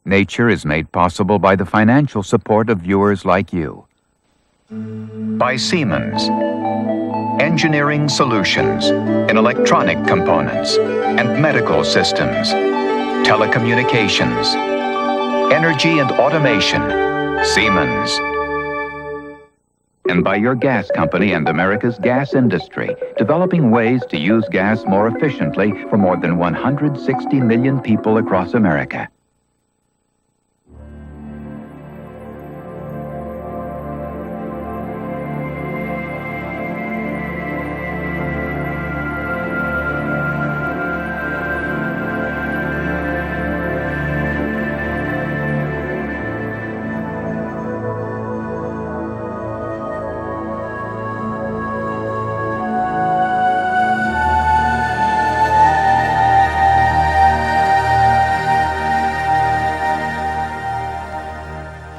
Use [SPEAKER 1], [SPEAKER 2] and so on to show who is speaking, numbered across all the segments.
[SPEAKER 1] Nature is made possible by the financial support of viewers like you. By Siemens, engineering solutions in electronic components and medical systems, telecommunications, energy and automation, Siemens. And by your gas company and America's gas industry, developing ways to use gas more efficiently for more than 160 million people across America.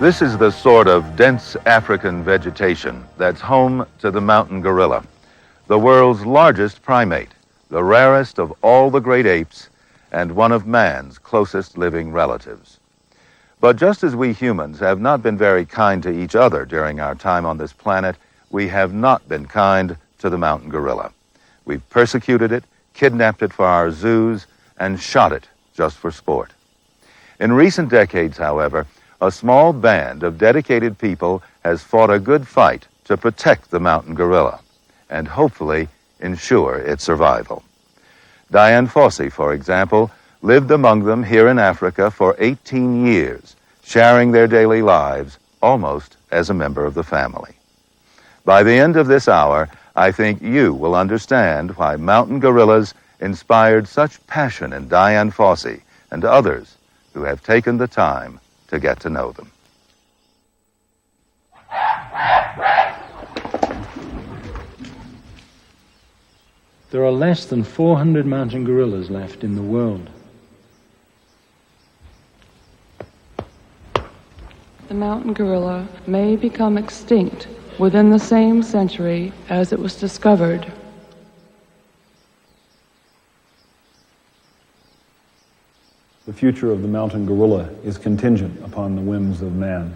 [SPEAKER 2] This is the sort of dense African vegetation that's home to the mountain gorilla, the world's largest primate, the rarest of all the great apes, and one of man's closest living relatives. But just as we humans have not been very kind to each other during our time on this planet, we have not been kind to the mountain gorilla. We've persecuted it, kidnapped it for our zoos, and shot it just for sport. In recent decades, however, a small band of dedicated people has fought a good fight to protect the mountain gorilla and hopefully ensure its survival. Diane Fossey, for example, lived among them here in Africa for 18 years, sharing their daily lives almost as a member of the family. By the end of this hour, I think you will understand why mountain gorillas inspired such passion in Diane Fossey and others who have taken the time to get to know them.
[SPEAKER 3] There are less than 400 mountain gorillas left in the world.
[SPEAKER 4] The mountain gorilla may become extinct within the same century as it was discovered.
[SPEAKER 5] The future of the mountain gorilla is contingent upon the whims of man.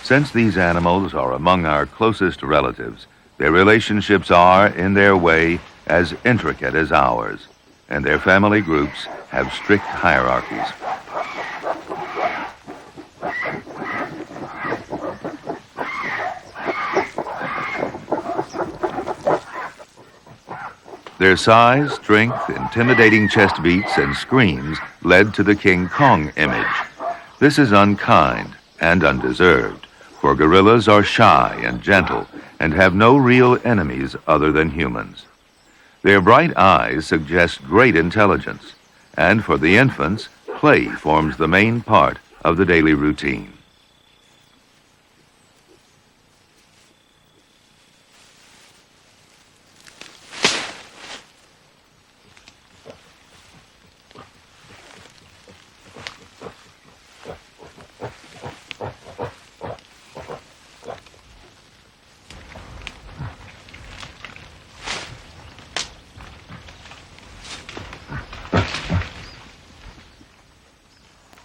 [SPEAKER 2] Since these animals are among our closest relatives, their relationships are, in their way, as intricate as ours, and their family groups have strict hierarchies. Their size, strength, intimidating chest beats, and screams led to the King Kong image. This is unkind and undeserved, for gorillas are shy and gentle and have no real enemies other than humans. Their bright eyes suggest great intelligence, and for the infants, play forms the main part of the daily routine.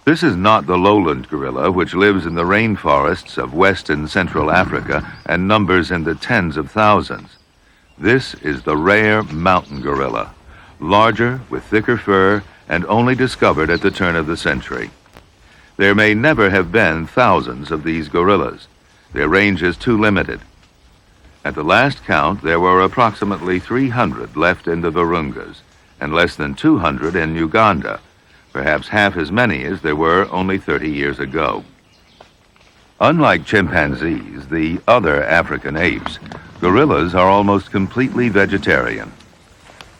[SPEAKER 2] This is not the lowland gorilla, which lives in the rainforests of West and Central Africa and numbers in the tens of thousands. This is the rare mountain gorilla, larger, with thicker fur, and only discovered at the turn of the century. There may never have been thousands of these gorillas. Their range is too limited. At the last count, there were approximately 300 left in the Virungas, and less than 200 in Uganda, perhaps half as many as there were only 30 years ago. Unlike chimpanzees, the other African apes, gorillas are almost completely vegetarian.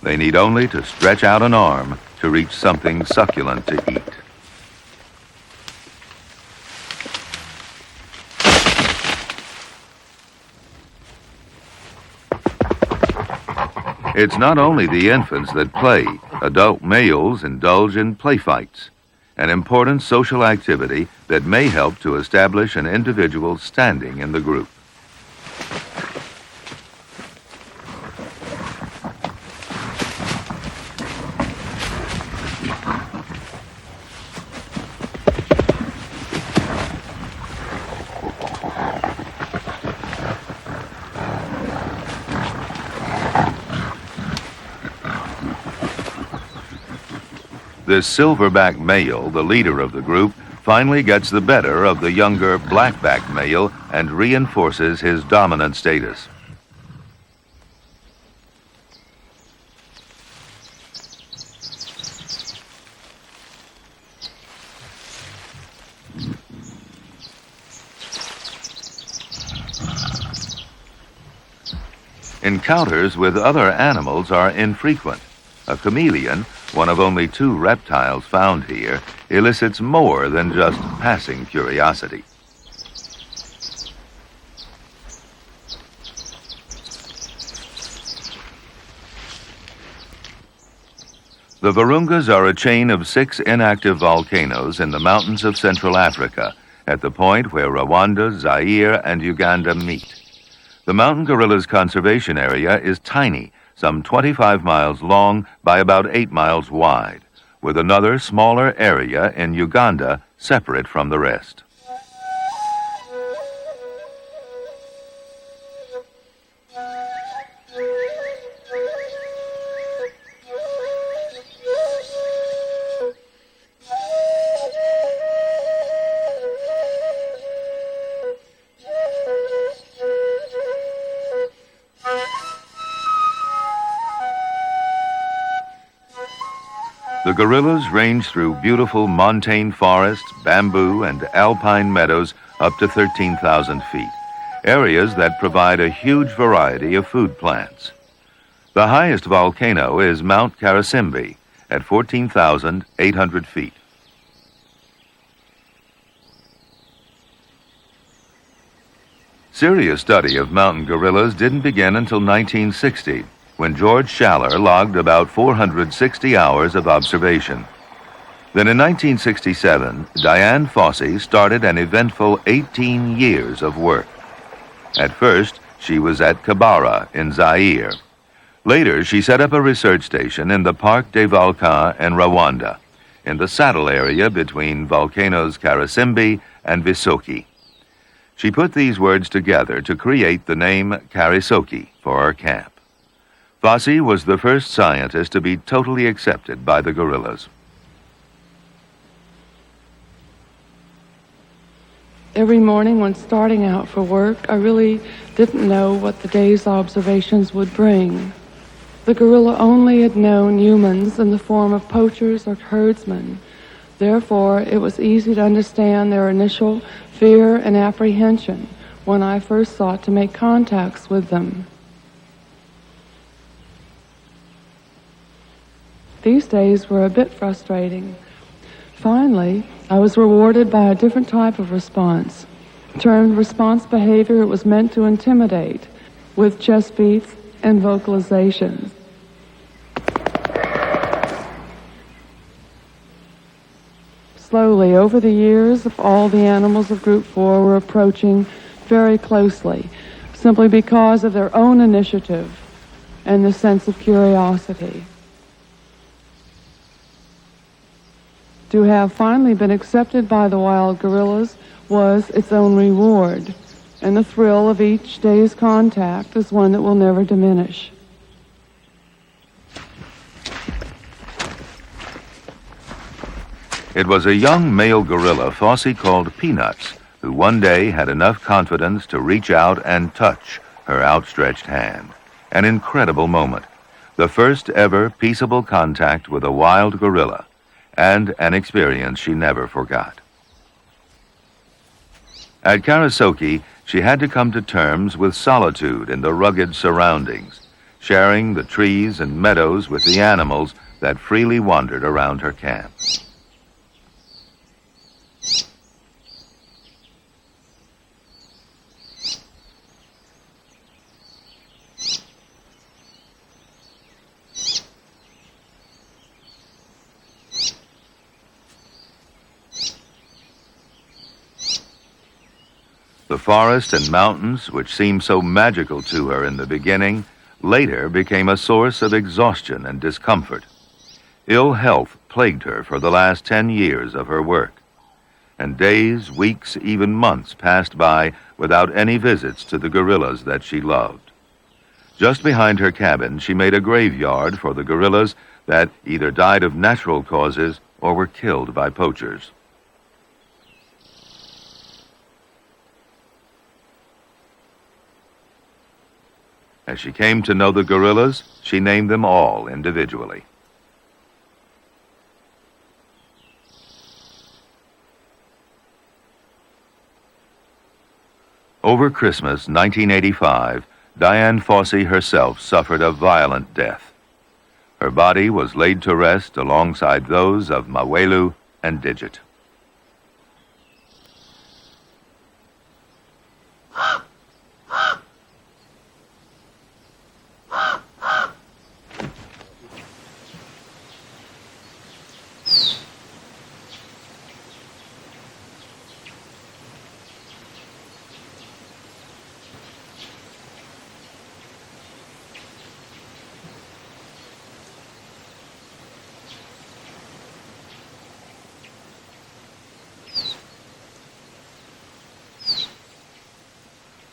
[SPEAKER 2] They need only to stretch out an arm to reach something succulent to eat. It's not only the infants that play, Adult males indulge in play fights, an important social activity that may help to establish an individual's standing in the group. This silverback male, the leader of the group, finally gets the better of the younger blackback male and reinforces his dominant status. Encounters with other animals are infrequent. A chameleon, one of only 2 reptiles found here, elicits more than just passing curiosity. The Virungas are a chain of 6 inactive volcanoes in the mountains of Central Africa, at the point where Rwanda, Zaire, and Uganda meet. The mountain gorilla's conservation area is tiny, some 25 miles long by about 8 miles wide, with another smaller area in Uganda separate from the rest. The gorillas range through beautiful montane forests, bamboo, and alpine meadows up to 13,000 feet, areas that provide a huge variety of food plants. The highest volcano is Mount Karisimbi at 14,800 feet. Serious study of mountain gorillas didn't begin until 1960, when George Schaller logged about 460 hours of observation. Then in 1967, Diane Fossey started an eventful 18 years of work. At first, she was at Kabara in Zaire. Later, she set up a research station in the Parc des Volcans in Rwanda, in the saddle area between volcanoes Karisimbi and Visoki. She put these words together to create the name Karisoki for our camp. Fossey was the first scientist to be totally accepted by the gorillas.
[SPEAKER 4] Every morning when starting out for work, I really didn't know what the day's observations would bring. The gorilla only had known humans in the form of poachers or herdsmen. Therefore, it was easy to understand their initial fear and apprehension when I first sought to make contacts with them. These days were a bit frustrating. Finally, I was rewarded by a different type of response. Termed response behavior, it was meant to intimidate, with chest beats and vocalizations. Slowly, over the years, all the animals of Group 4 were approaching very closely, simply because of their own initiative and the sense of curiosity. To have finally been accepted by the wild gorillas was its own reward, and the thrill of each day's contact is one that will never diminish.
[SPEAKER 2] It was a young male gorilla Fossey called Peanuts, who one day had enough confidence to reach out and touch her outstretched hand. An incredible moment, the first ever peaceable contact with a wild gorilla, and an experience she never forgot. At Karisoki, she had to come to terms with solitude in the rugged surroundings, sharing the trees and meadows with the animals that freely wandered around her camp. The forest and mountains, which seemed so magical to her in the beginning, later became a source of exhaustion and discomfort. Ill health plagued her for the last 10 years of her work, and days, weeks, even months passed by without any visits to the gorillas that she loved. Just behind her cabin, she made a graveyard for the gorillas that either died of natural causes or were killed by poachers. As she came to know the gorillas, she named them all individually. Over Christmas 1985, Diane Fossey herself suffered a violent death. Her body was laid to rest alongside those of Mawelu and Digit.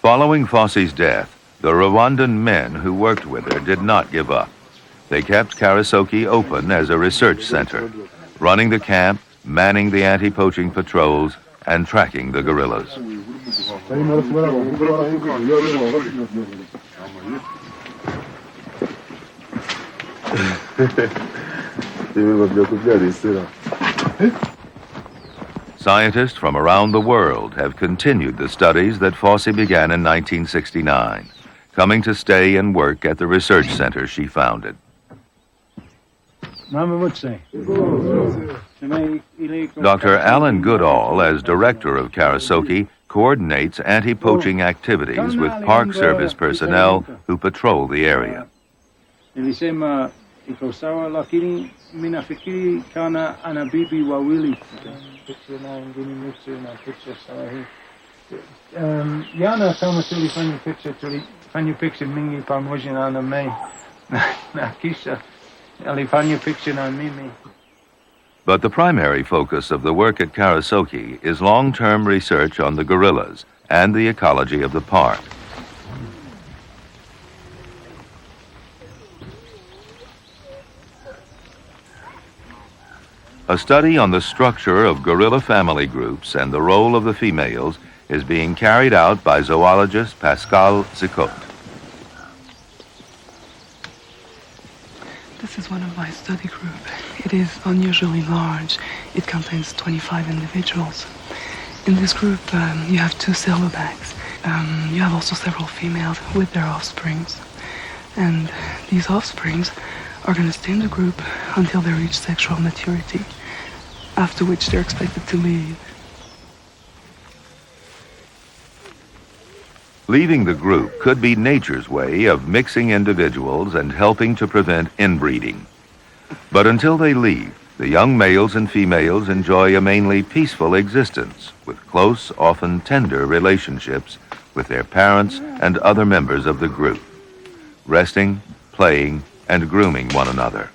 [SPEAKER 2] Following Fossey's death, the Rwandan men who worked with her did not give up. They kept Karasoke open as a research center, running the camp, manning the anti-poaching patrols, and tracking the guerrillas. Scientists from around the world have continued the studies that Fossey began in 1969, coming to stay and work at the research center she founded. Dr. Alan Goodall, as director of Karasoke, coordinates anti-poaching activities with Park Service personnel who patrol the area. But the primary focus of the work at Karasoke is long-term research on the gorillas and the ecology of the park. A study on the structure of gorilla family groups and the role of the females is being carried out by zoologist Pascal Zicot.
[SPEAKER 6] This is one of my study group. It is unusually large. It contains 25 individuals. In this group, you have 2 silverbacks. You have also several females with their offsprings. And these offsprings are going to stay in the group until they reach sexual maturity, after which they're expected to leave.
[SPEAKER 2] Leaving the group could be nature's way of mixing individuals and helping to prevent inbreeding. But until they leave, the young males and females enjoy a mainly peaceful existence with close, often tender relationships with their parents and other members of the group, resting, playing, and grooming one another.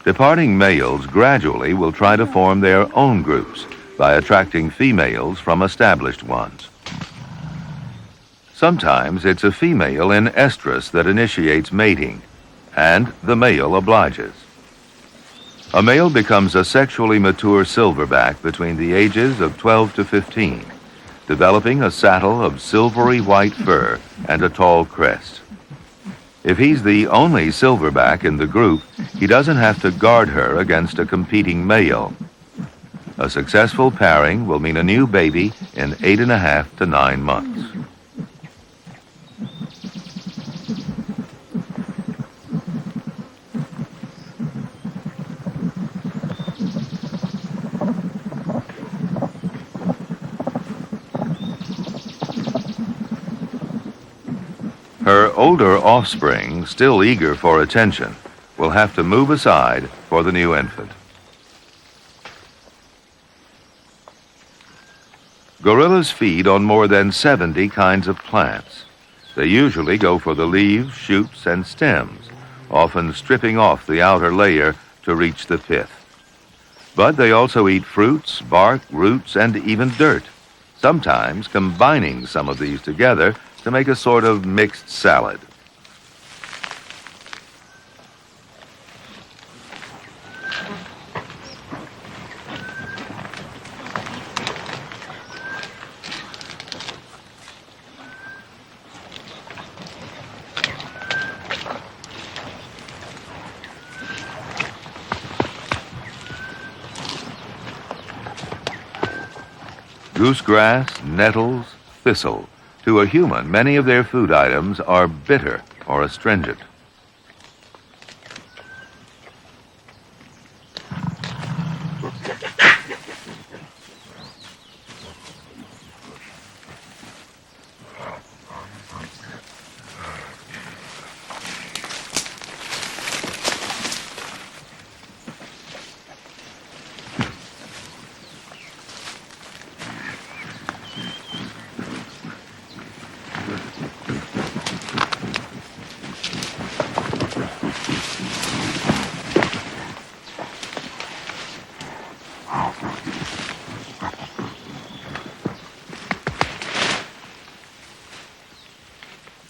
[SPEAKER 2] Departing males gradually will try to form their own groups by attracting females from established ones. Sometimes it's a female in estrus that initiates mating, and the male obliges. A male becomes a sexually mature silverback between the ages of 12 to 15, developing a saddle of silvery white fur and a tall crest. If he's the only silverback in the group, he doesn't have to guard her against a competing male. A successful pairing will mean a new baby in 8.5 to 9 months. Her older offspring, still eager for attention, will have to move aside for the new infant. Gorillas feed on more than 70 kinds of plants. They usually go for the leaves, shoots, and stems, often stripping off the outer layer to reach the pith. But they also eat fruits, bark, roots, and even dirt, sometimes combining some of these together to make a sort of mixed salad. Goosegrass, nettles, thistle. To a human, many of their food items are bitter or astringent.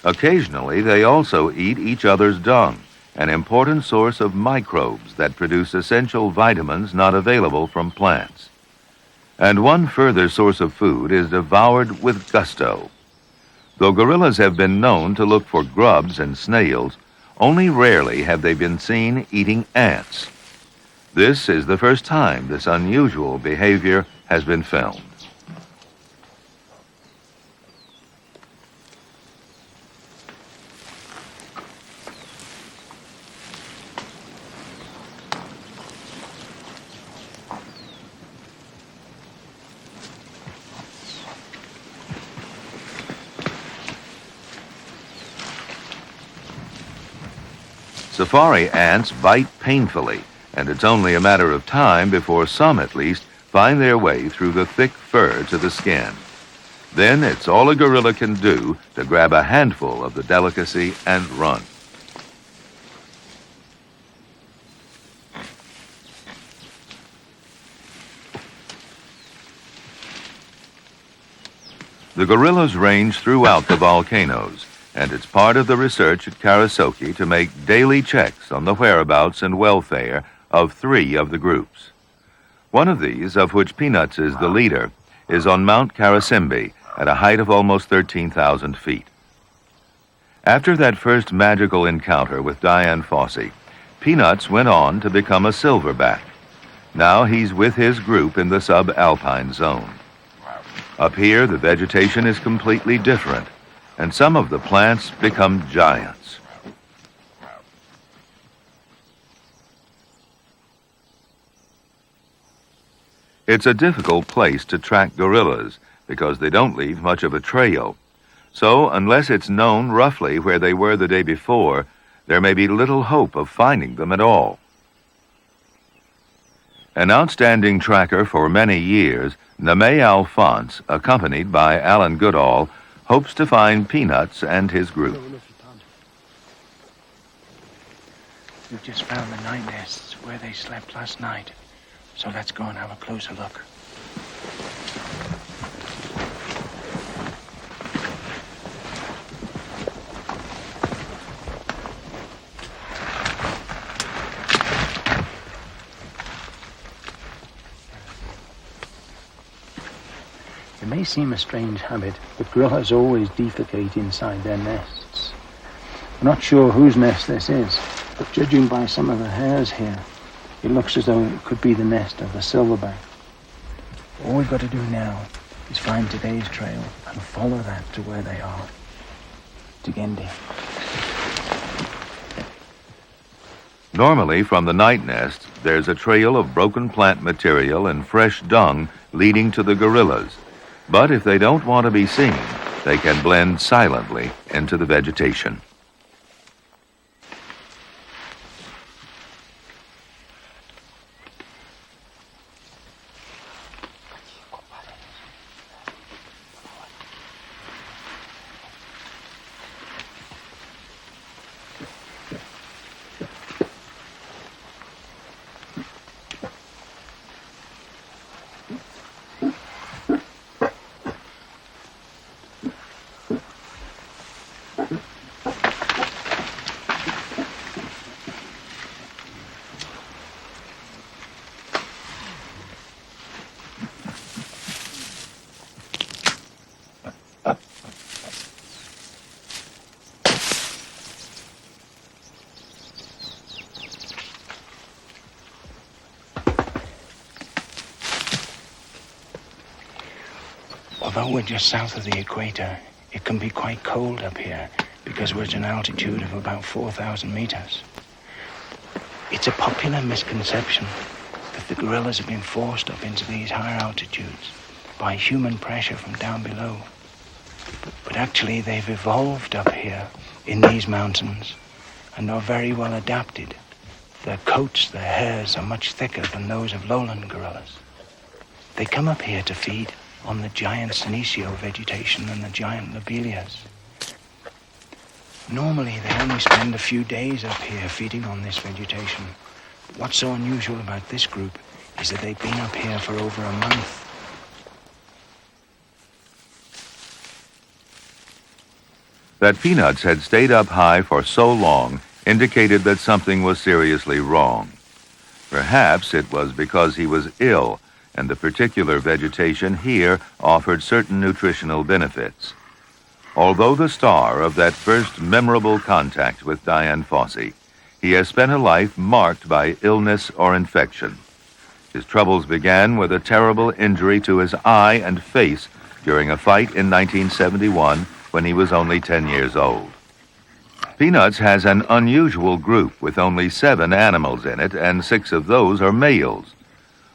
[SPEAKER 2] Occasionally, they also eat each other's dung, an important source of microbes that produce essential vitamins not available from plants. And one further source of food is devoured with gusto. Though gorillas have been known to look for grubs and snails, only rarely have they been seen eating ants. This is the first time this unusual behavior has been filmed. Safari ants bite painfully, and it's only a matter of time before some, at least, find their way through the thick fur to the skin. Then it's all a gorilla can do to grab a handful of the delicacy and run. The gorillas range throughout the volcanoes, and it's part of the research at Karasoke to make daily checks on the whereabouts and welfare of 3 of the groups. One of these, of which Peanuts is the leader, is on Mount Karasimbi at a height of almost 13,000 feet. After that first magical encounter with Diane Fossey, Peanuts went on to become a silverback. Now he's with his group in the subalpine zone. Up here, the vegetation is completely different, and some of the plants become giants. It's a difficult place to track gorillas because they don't leave much of a trail. So, unless it's known roughly where they were the day before, there may be little hope of finding them at all. An outstanding tracker for many years, Name Alphonse, accompanied by Alan Goodall, hopes to find Peanuts and his group.
[SPEAKER 7] We've just found the night nests where they slept last night. So let's go and have a closer look. It may seem a strange habit, but gorillas always defecate inside their nests. I'm not sure whose nest this is, but judging by some of the hairs here, it looks as though it could be the nest of the silverback. All we've got to do now is find today's trail and follow that to where they are. Tigendi.
[SPEAKER 2] Normally, from the night nest, there's a trail of broken plant material and fresh dung leading to the gorillas. But if they don't want to be seen, they can blend silently into the vegetation.
[SPEAKER 7] Although we're just south of the equator, it can be quite cold up here because we're at an altitude of about 4,000 meters. It's a popular misconception that the gorillas have been forced up into these higher altitudes by human pressure from down below. But actually they've evolved up here in these mountains and are very well adapted. Their coats, their hairs are much thicker than those of lowland gorillas. They come up here to feed on the giant senecio vegetation and the giant lobelias. Normally they only spend a few days up here feeding on this vegetation. But what's so unusual about this group is that they've been up here for over a month.
[SPEAKER 2] That Peanuts had stayed up high for so long indicated that something was seriously wrong. Perhaps it was because he was ill, and the particular vegetation here offered certain nutritional benefits. Although the star of that first memorable contact with Dian Fossey, he has spent a life marked by illness or infection. His troubles began with a terrible injury to his eye and face during a fight in 1971 when he was only 10 years old. Peanuts has an unusual group with only 7 animals in it, and 6 of those are males.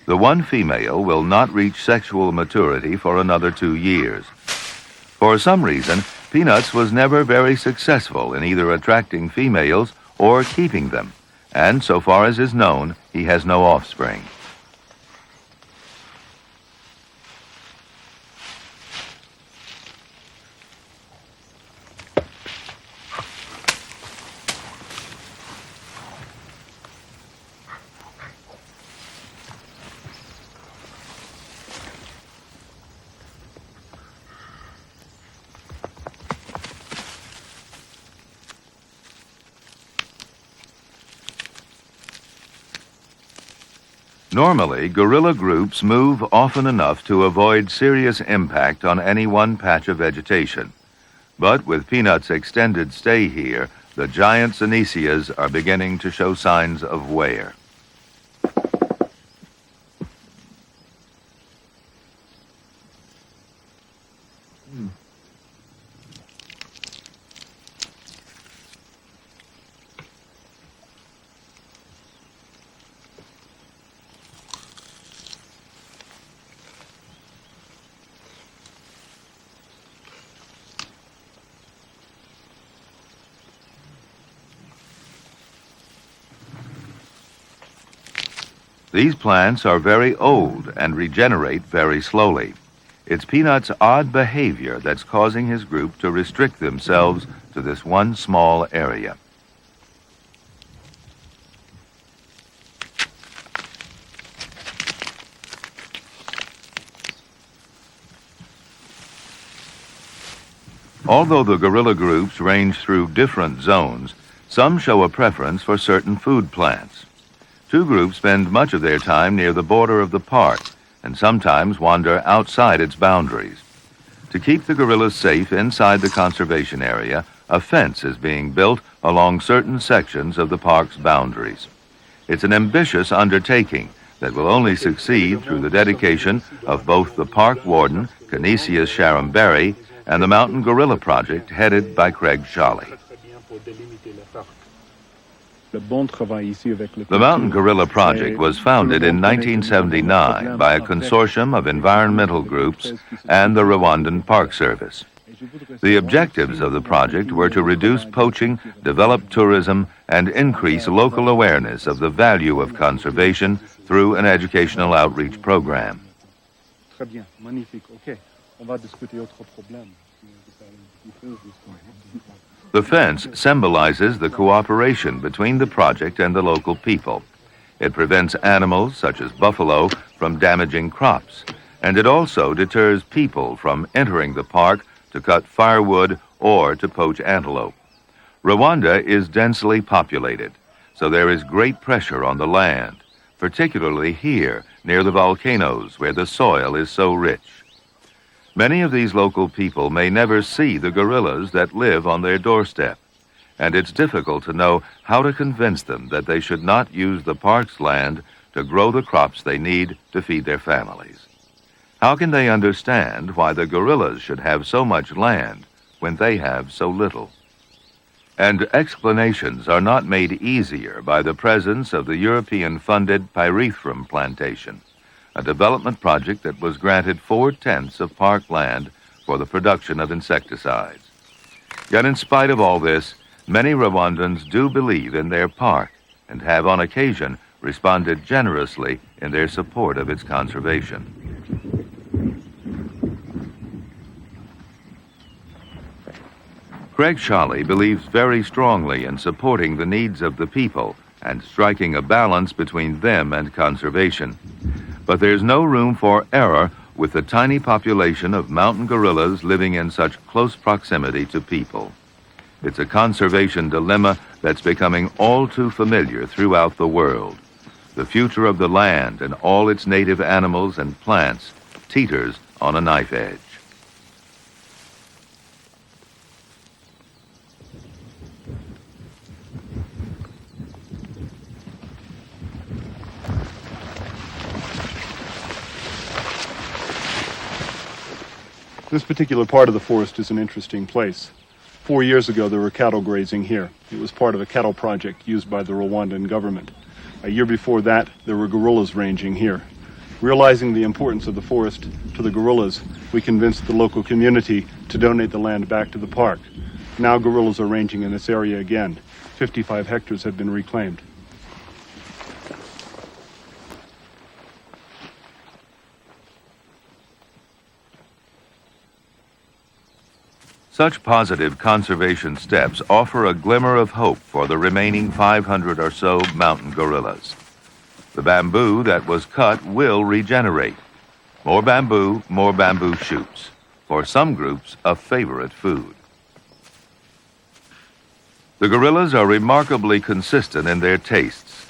[SPEAKER 2] The one female will not reach sexual maturity for another 2 years. For some reason, Peanuts was never very successful in either attracting females or keeping them, and so far as is known, he has no offspring. Normally, gorilla groups move often enough to avoid serious impact on any one patch of vegetation. But with Peanuts' extended stay here, the giant senecias are beginning to show signs of wear. These plants are very old and regenerate very slowly. It's Peanuts' odd behavior that's causing his group to restrict themselves to this one small area. Although the gorilla groups range through different zones, some show a preference for certain food plants. 2 groups spend much of their time near the border of the park and sometimes wander outside its boundaries. To keep the gorillas safe inside the conservation area, a fence is being built along certain sections of the park's boundaries. It's an ambitious undertaking that will only succeed through the dedication of both the park warden, Canisius Sharon Berry, and the Mountain Gorilla Project headed by Craig Shawley. The Mountain Gorilla Project was founded in 1979 by a consortium of environmental groups and the Rwandan Park Service. The objectives of the project were to reduce poaching, develop tourism, and increase local awareness of the value of conservation through an educational outreach program. The fence symbolizes the cooperation between the project and the local people. It prevents animals, such as buffalo, from damaging crops, and it also deters people from entering the park to cut firewood or to poach antelope. Rwanda is densely populated, so there is great pressure on the land, particularly here near the volcanoes where the soil is so rich. Many of these local people may never see the gorillas that live on their doorstep, and it's difficult to know how to convince them that they should not use the park's land to grow the crops they need to feed their families. How can they understand why the gorillas should have so much land when they have so little? And explanations are not made easier by the presence of the European-funded pyrethrum plantation, a development project that was granted 4/10 of park land for the production of insecticides. Yet in spite of all this, many Rwandans do believe in their park and have on occasion responded generously in their support of its conservation. Craig Shawley believes very strongly in supporting the needs of the people and striking a balance between them and conservation. But there's no room for error with the tiny population of mountain gorillas living in such close proximity to people. It's a conservation dilemma that's becoming all too familiar throughout the world. The future of the land and all its native animals and plants teeters on a knife edge.
[SPEAKER 5] This particular part of the forest is an interesting place. 4 years ago, there were cattle grazing here. It was part of a cattle project used by the Rwandan government. A year before that, there were gorillas ranging here. Realizing the importance of the forest to the gorillas, we convinced the local community to donate the land back to the park. Now gorillas are ranging in this area again. 55 hectares have been reclaimed.
[SPEAKER 2] Such positive conservation steps offer a glimmer of hope for the remaining 500 or so mountain gorillas. The bamboo that was cut will regenerate. More bamboo shoots. For some groups, a favorite food. The gorillas are remarkably consistent in their tastes.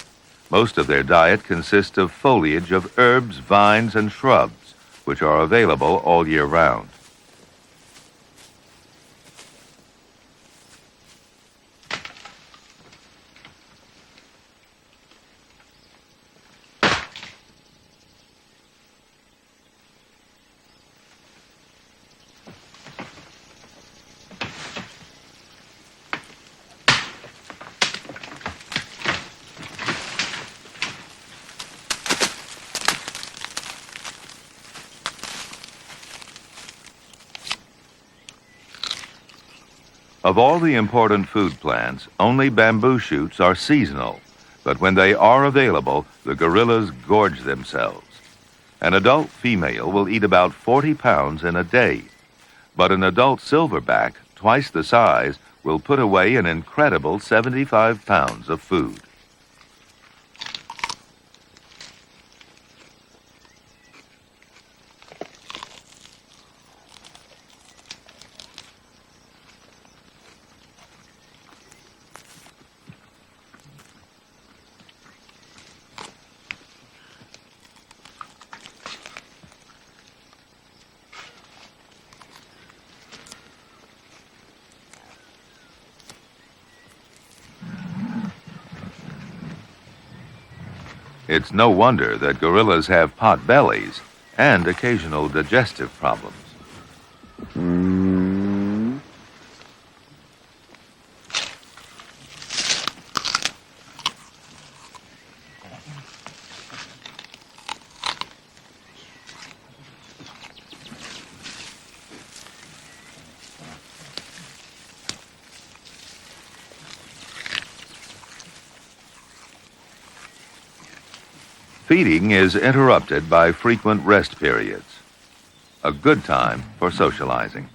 [SPEAKER 2] Most of their diet consists of foliage of herbs, vines, and shrubs, which are available all year round. Of all the important food plants, only bamboo shoots are seasonal, but when they are available, the gorillas gorge themselves. An adult female will eat about 40 pounds in a day, but an adult silverback, twice the size, will put away an incredible 75 pounds of food. It's no wonder that gorillas have pot bellies and occasional digestive problems. Feeding is interrupted by frequent rest periods, a good time for socializing.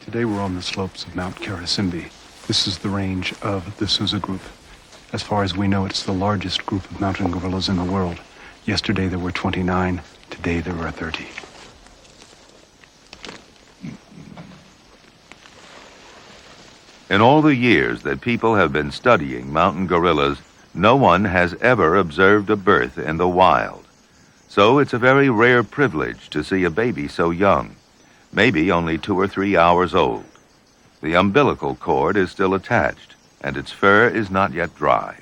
[SPEAKER 8] Today we're on the slopes of Mount Karasimbi. This is the range of the Sousa group. As far as we know, it's the largest group of mountain gorillas in the world. Yesterday there were 29, today there are 30.
[SPEAKER 2] In all the years that people have been studying mountain gorillas, no one has ever observed a birth in the wild. So it's a very rare privilege to see a baby so young, maybe only 2 or 3 hours old. The umbilical cord is still attached, and its fur is not yet dry.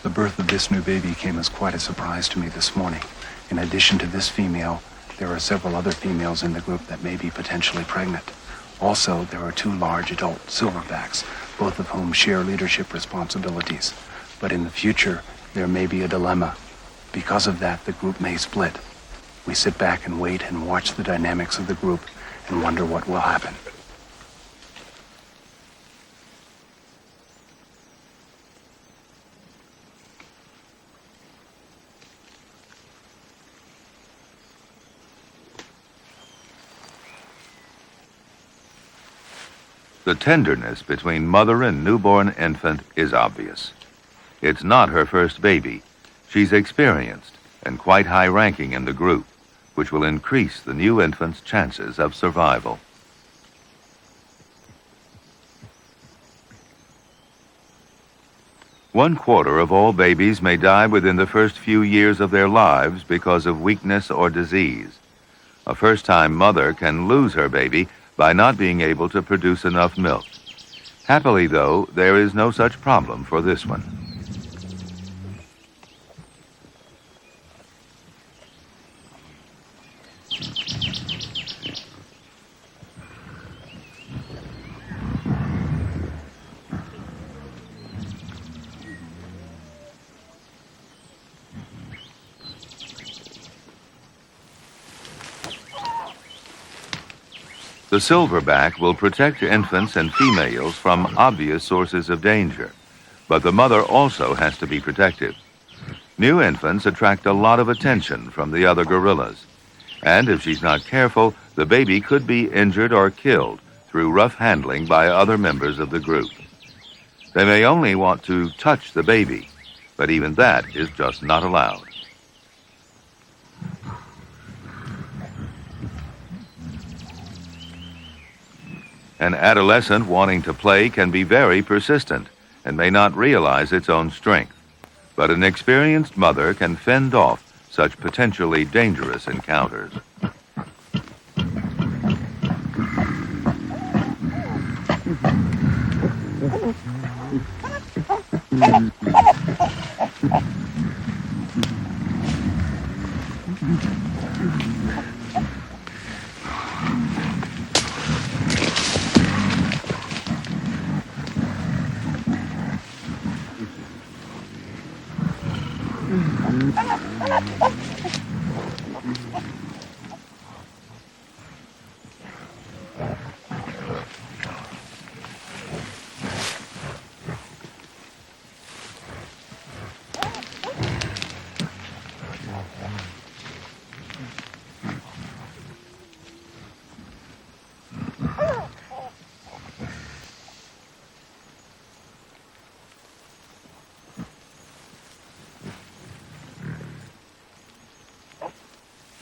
[SPEAKER 8] The birth of this new baby came as quite a surprise to me this morning. In addition to this female, there are several other females in the group that may be potentially pregnant. Also, there are 2 large adult silverbacks, both of whom share leadership responsibilities. But in the future, there may be a dilemma. Because of that, the group may split. We sit back and wait and watch the dynamics of the group and wonder what will happen.
[SPEAKER 2] The tenderness between mother and newborn infant is obvious. It's not her first baby. She's experienced and quite high-ranking in the group, which will increase the new infant's chances of survival. One-quarter of all babies may die within the first few years of their lives because of weakness or disease. A first-time mother can lose her baby by not being able to produce enough milk. Happily, though, there is no such problem for this one. The silverback will protect infants and females from obvious sources of danger, but the mother also has to be protective. New infants attract a lot of attention from the other gorillas, and if she's not careful, the baby could be injured or killed through rough handling by other members of the group. They may only want to touch the baby, but even that is just not allowed. An adolescent wanting to play can be very persistent and may not realize its own strength, but an experienced mother can fend off such potentially dangerous encounters.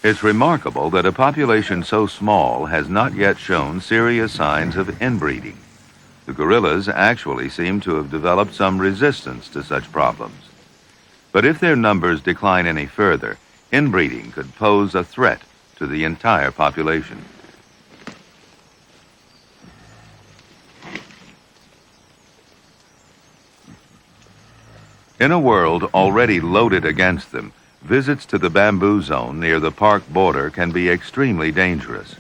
[SPEAKER 2] It's remarkable that a population so small has not yet shown serious signs of inbreeding. The gorillas actually seem to have developed some resistance to such problems. But if their numbers decline any further, inbreeding could pose a threat to the entire population. In a world already loaded against them, visits to the bamboo zone near the park border can be extremely dangerous.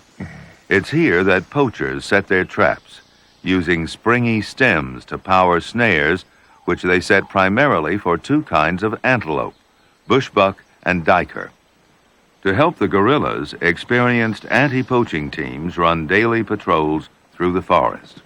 [SPEAKER 2] It's here that poachers set their traps, using springy stems to power snares, which they set primarily for 2 kinds of antelope, bushbuck and duiker. To help the guerrillas, experienced anti-poaching teams run daily patrols through the forest.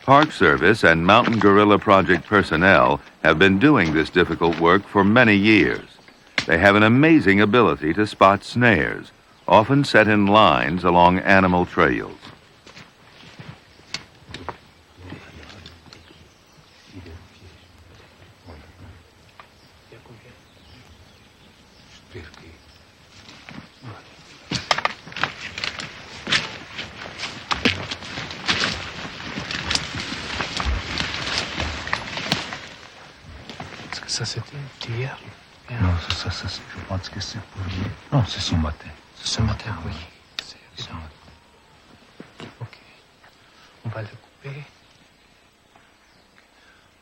[SPEAKER 2] Park Service and Mountain Gorilla Project personnel have been doing this difficult work for many years. They have an amazing ability to spot snares, often set in lines along animal trails.
[SPEAKER 7] Ça c'était hier. Non, ça, je pense que c'est pour hier. Non, c'est ce matin. C'est ce matin, oui. C'est ce matin. Ok. On va le couper.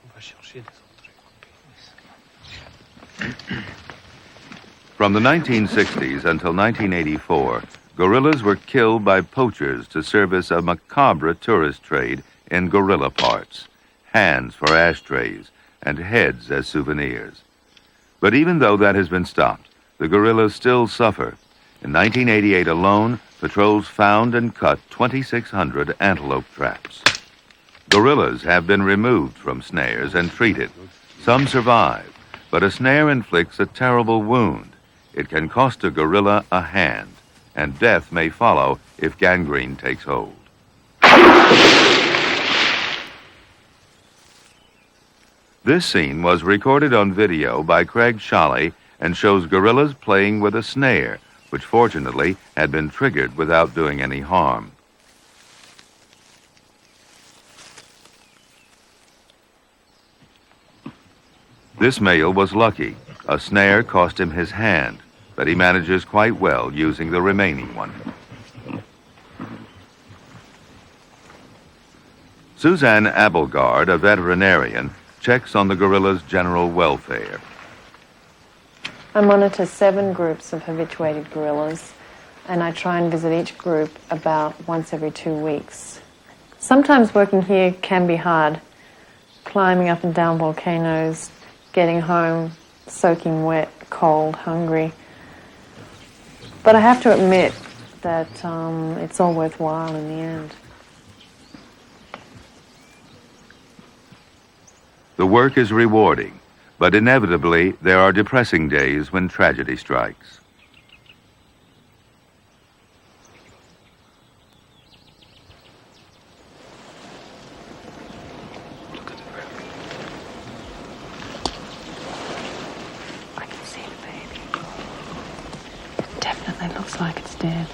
[SPEAKER 7] On va chercher des autres.
[SPEAKER 2] From the 1960s until 1984, gorillas were killed by poachers to service a macabre tourist trade in gorilla parts, hands for ashtrays, and heads as souvenirs. But even though that has been stopped, the gorillas still suffer. In 1988 alone, patrols found and cut 2,600 antelope traps. Gorillas have been removed from snares and treated. Some survive, but a snare inflicts a terrible wound. It can cost a gorilla a hand, and death may follow if gangrene takes hold. This scene was recorded on video by Craig Shalley and shows gorillas playing with a snare, which fortunately had been triggered without doing any harm. This male was lucky. A snare cost him his hand, but he manages quite well using the remaining one. Suzanne Abelgard, a veterinarian, checks on the gorilla's general welfare.
[SPEAKER 9] I monitor 7 groups of habituated gorillas, and I try and visit each group about once every 2 weeks. Sometimes working here can be hard, climbing up and down volcanoes, getting home, soaking wet, cold, hungry. But I have to admit that it's all worthwhile in the end.
[SPEAKER 2] The work is rewarding, but inevitably there are depressing days when tragedy strikes.
[SPEAKER 7] Look at the baby.
[SPEAKER 9] I can see the baby. It definitely looks like it's dead.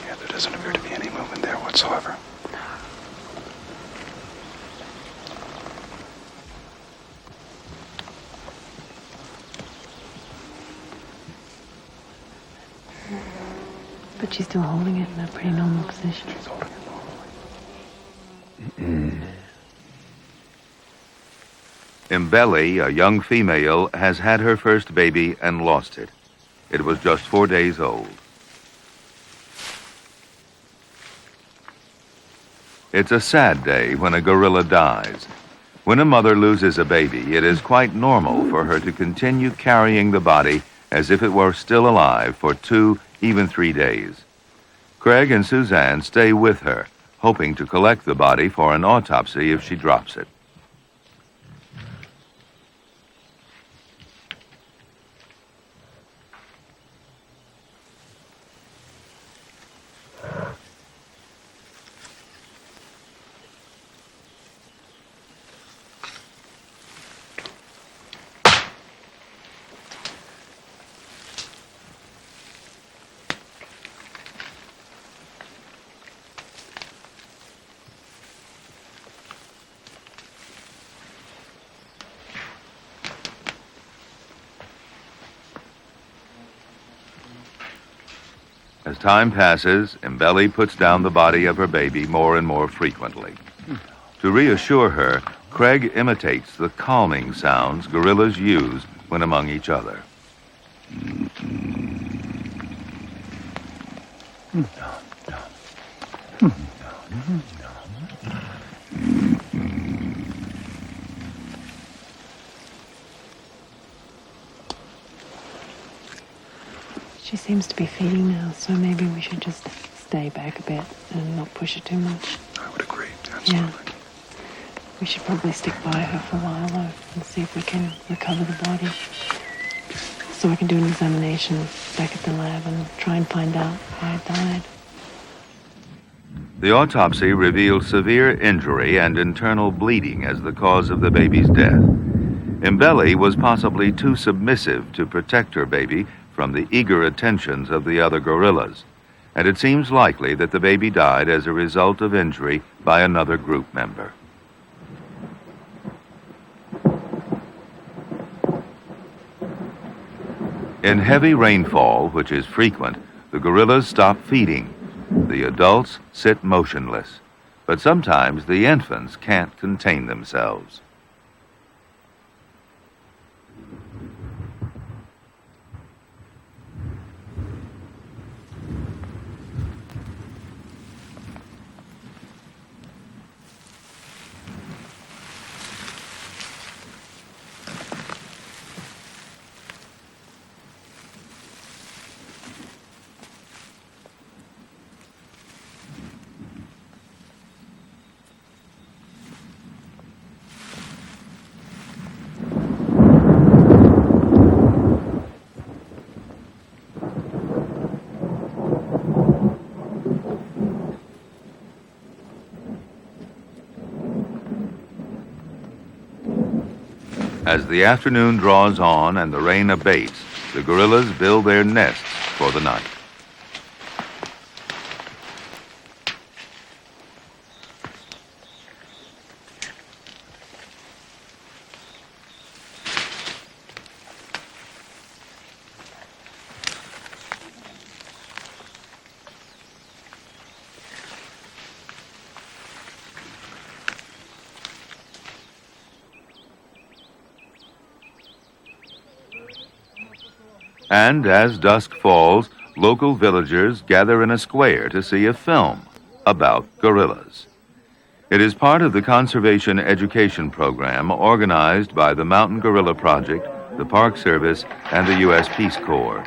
[SPEAKER 8] Yeah, there doesn't appear to be any movement there whatsoever.
[SPEAKER 9] But she's still holding it in a pretty normal position.
[SPEAKER 8] She's holding it normally.
[SPEAKER 2] Mbele, a young female, has had her first baby and lost it. It was just 4 days old. It's a sad day when a gorilla dies. When a mother loses a baby, it is quite normal for her to continue carrying the body as if it were still alive for 2, even 3 days. Craig and Suzanne stay with her, hoping to collect the body for an autopsy if she drops it. As time passes, Mbeli puts down the body of her baby more and more frequently. To reassure her, Craig imitates the calming sounds gorillas use when among each other.
[SPEAKER 9] She seems to be feeding now, so maybe we should just stay back a bit and not push her too much.
[SPEAKER 8] I would agree, absolutely.
[SPEAKER 9] Yeah. We should probably stick by her for a while, though, and see if we can recover the body. So I can do an examination back at the lab and try and find out why it died.
[SPEAKER 2] The autopsy revealed severe injury and internal bleeding as the cause of the baby's death. Mbeli was possibly too submissive to protect her baby from the eager attentions of the other gorillas, and it seems likely that the baby died as a result of injury by another group member. In heavy rainfall, which is frequent, the gorillas stop feeding. The adults sit motionless, but sometimes the infants can't contain themselves. As the afternoon draws on and the rain abates, the gorillas build their nests for the night. And as dusk falls, local villagers gather in a square to see a film about gorillas. It is part of the conservation education program organized by the Mountain Gorilla Project, the Park Service, and the U.S. Peace Corps.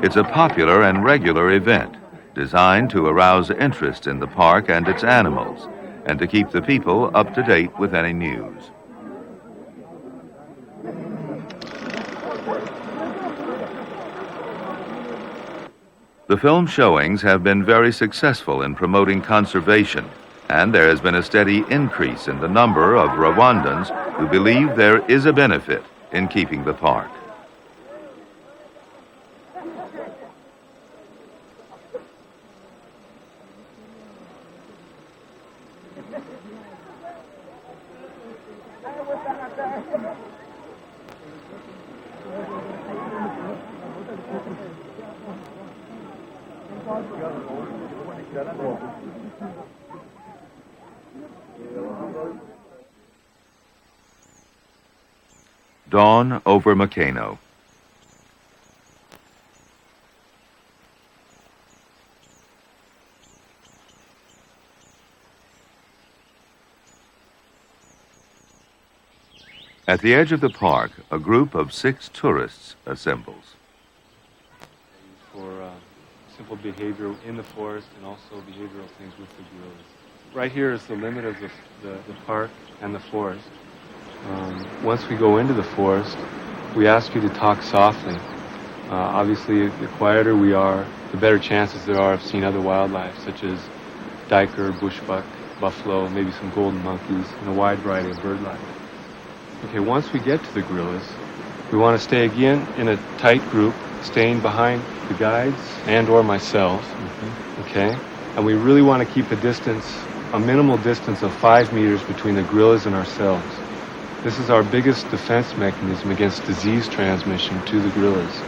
[SPEAKER 2] It's a popular and regular event designed to arouse interest in the park and its animals, and to keep the people up to date with any news. The film showings have been very successful in promoting conservation, and there has been a steady increase in the number of Rwandans who believe there is a benefit in keeping the park. Dawn over Makeno. At the edge of the park, a group of 6 tourists assembles.
[SPEAKER 10] For simple behavior in the forest and also behavioral things with the gorillas. Right here is the limit of the park and the forest. Once we go into the forest, we ask you to talk softly. Obviously, the quieter we are, the better chances there are of seeing other wildlife, such as duiker, bushbuck, buffalo, maybe some golden monkeys, and a wide variety of bird life. Okay, once we get to the gorillas, we want to stay again in a tight group, staying behind the guides and or myself, okay? And we really want to keep a distance, a minimal distance of 5 meters between the gorillas and ourselves. This is our biggest defense mechanism against disease transmission to the gorillas.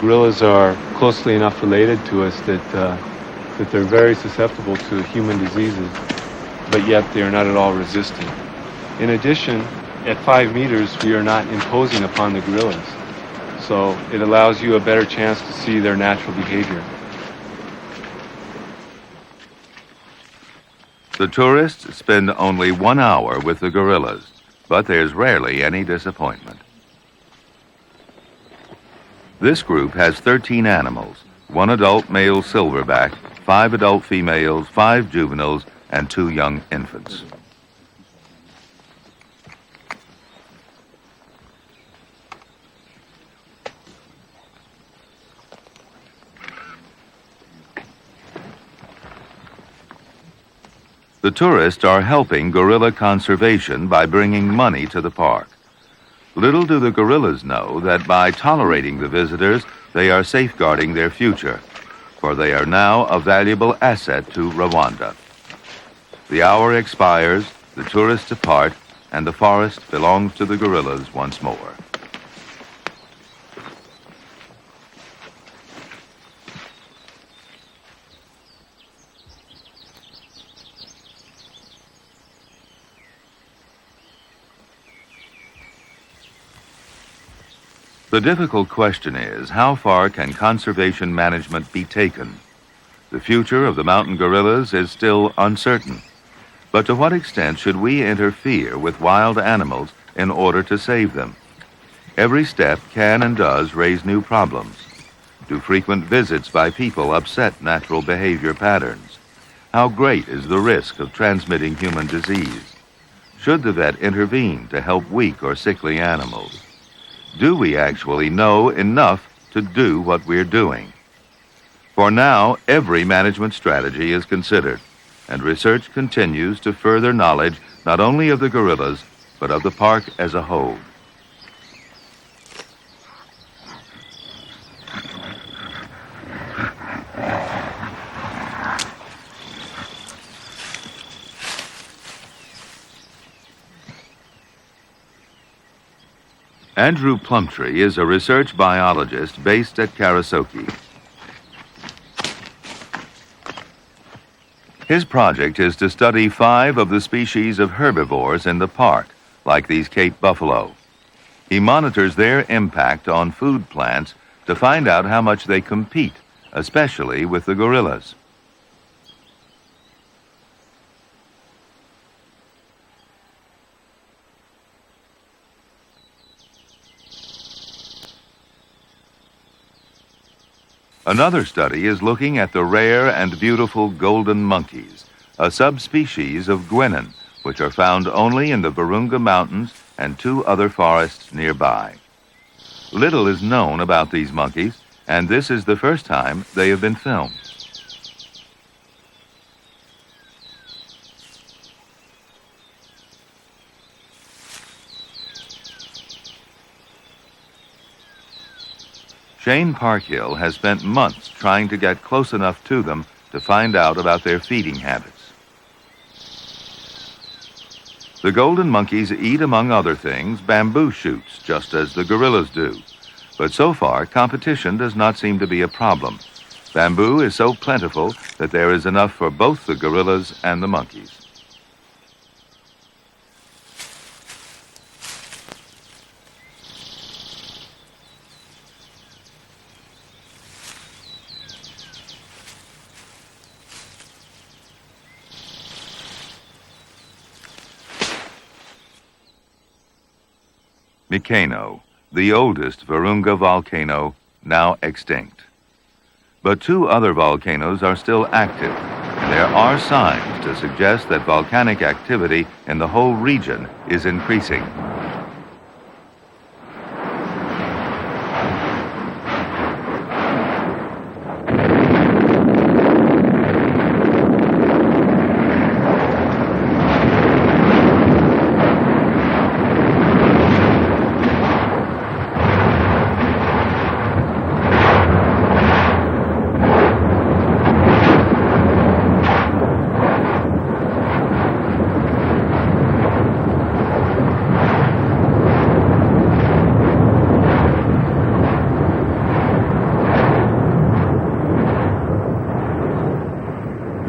[SPEAKER 10] gorillas are closely enough related to us that they're very susceptible to human diseases, but yet they are not at all resistant. In addition, at 5 meters, we are not imposing upon the gorillas, so it allows you a better chance to see their natural behavior.
[SPEAKER 2] The tourists spend only 1 hour with the gorillas, but there's rarely any disappointment. This group has 13 animals, 1 adult male silverback, 5 adult females, 5 juveniles, and 2 young infants. The tourists are helping gorilla conservation by bringing money to the park. Little do the gorillas know that by tolerating the visitors, they are safeguarding their future, for they are now a valuable asset to Rwanda. The hour expires, the tourists depart, and the forest belongs to the gorillas once more. The difficult question is, how far can conservation management be taken? The future of the mountain gorillas is still uncertain. But to what extent should we interfere with wild animals in order to save them? Every step can and does raise new problems. Do frequent visits by people upset natural behavior patterns? How great is the risk of transmitting human disease? Should the vet intervene to help weak or sickly animals? Do we actually know enough to do what we're doing? For now, every management strategy is considered, and research continues to further knowledge not only of the gorillas, but of the park as a whole. Andrew Plumtree is a research biologist based at Karasoke. His project is to study 5 of the species of herbivores in the park, like these Cape buffalo. He monitors their impact on food plants to find out how much they compete, especially with the gorillas. Another study is looking at the rare and beautiful golden monkeys, a subspecies of guenon, which are found only in the Virunga Mountains and 2 other forests nearby. Little is known about these monkeys, and this is the first time they have been filmed. Shane Parkhill has spent months trying to get close enough to them to find out about their feeding habits. The golden monkeys eat, among other things, bamboo shoots, just as the gorillas do. But so far, competition does not seem to be a problem. Bamboo is so plentiful that there is enough for both the gorillas and the monkeys. Mikeno, the oldest Virunga volcano, now extinct. But 2 other volcanoes are still active, and there are signs to suggest that volcanic activity in the whole region is increasing.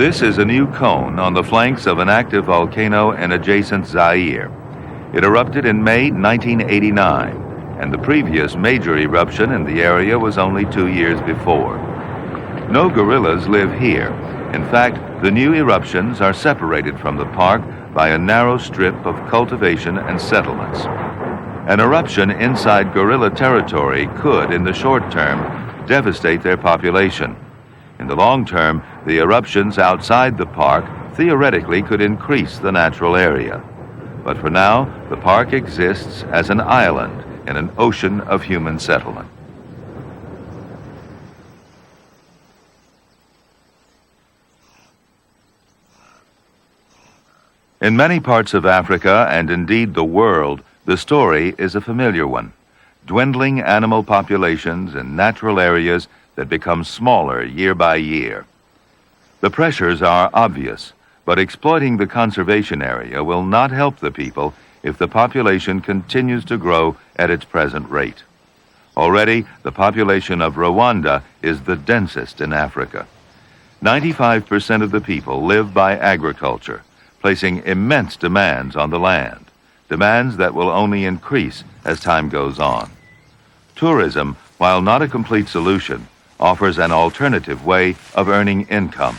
[SPEAKER 2] This is a new cone on the flanks of an active volcano in adjacent Zaire. It erupted in May 1989, and the previous major eruption in the area was only 2 years before. No gorillas live here. In fact, the new eruptions are separated from the park by a narrow strip of cultivation and settlements. An eruption inside gorilla territory could, in the short term, devastate their population. In the long term, the eruptions outside the park theoretically could increase the natural area. But for now, the park exists as an island in an ocean of human settlement. In many parts of Africa, and indeed the world, the story is a familiar one. Dwindling animal populations in natural areas that become smaller year by year. The pressures are obvious, but exploiting the conservation area will not help the people if the population continues to grow at its present rate. Already, the population of Rwanda is the densest in Africa. 95% of the people live by agriculture, placing immense demands on the land, demands that will only increase as time goes on. Tourism, while not a complete solution, offers an alternative way of earning income.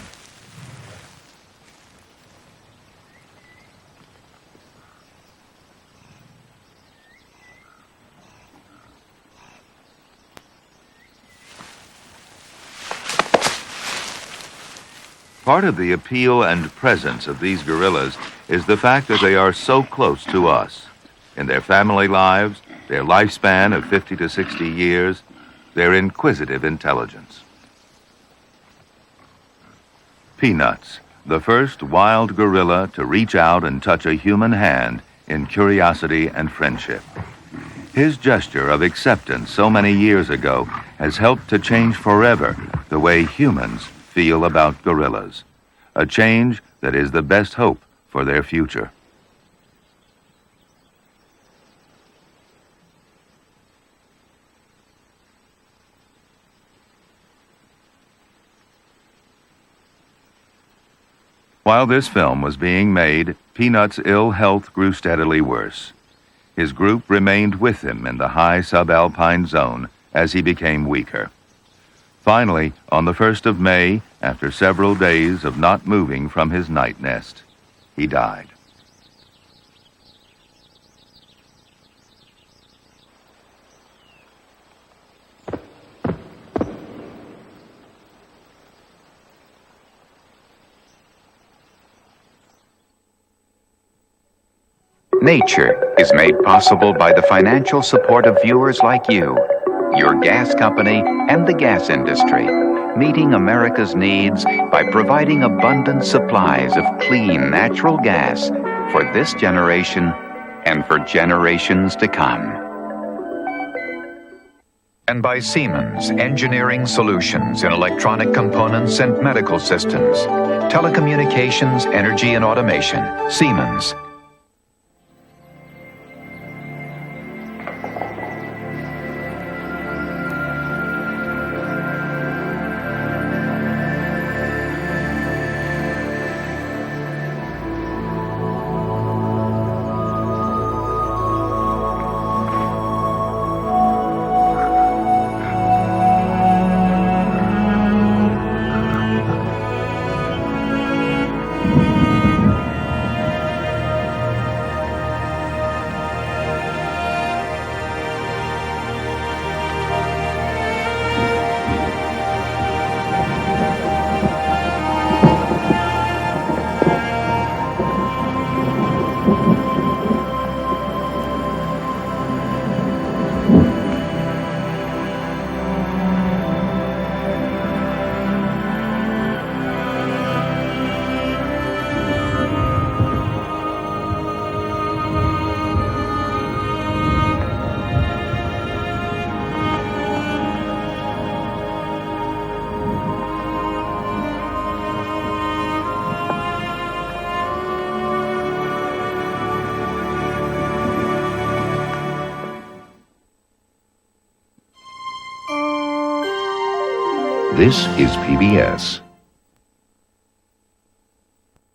[SPEAKER 2] Part of the appeal and presence of these gorillas is the fact that they are so close to us. In their family lives, their lifespan of 50 to 60 years, their inquisitive intelligence. Peanuts, the first wild gorilla to reach out and touch a human hand in curiosity and friendship. His gesture of acceptance so many years ago has helped to change forever the way humans feel about gorillas, a change that is the best hope for their future. While this film was being made, Peanut's ill health grew steadily worse. His group remained with him in the high subalpine zone as he became weaker. Finally, on the 1st of May, after several days of not moving from his night nest, he died.
[SPEAKER 1] Nature is made possible by the financial support of viewers like you, your gas company, and the gas industry, meeting America's needs by providing abundant supplies of clean natural gas for this generation and for generations to come. And by Siemens Engineering Solutions in electronic components and medical systems, telecommunications, energy, and automation. Siemens.
[SPEAKER 11] This is PBS.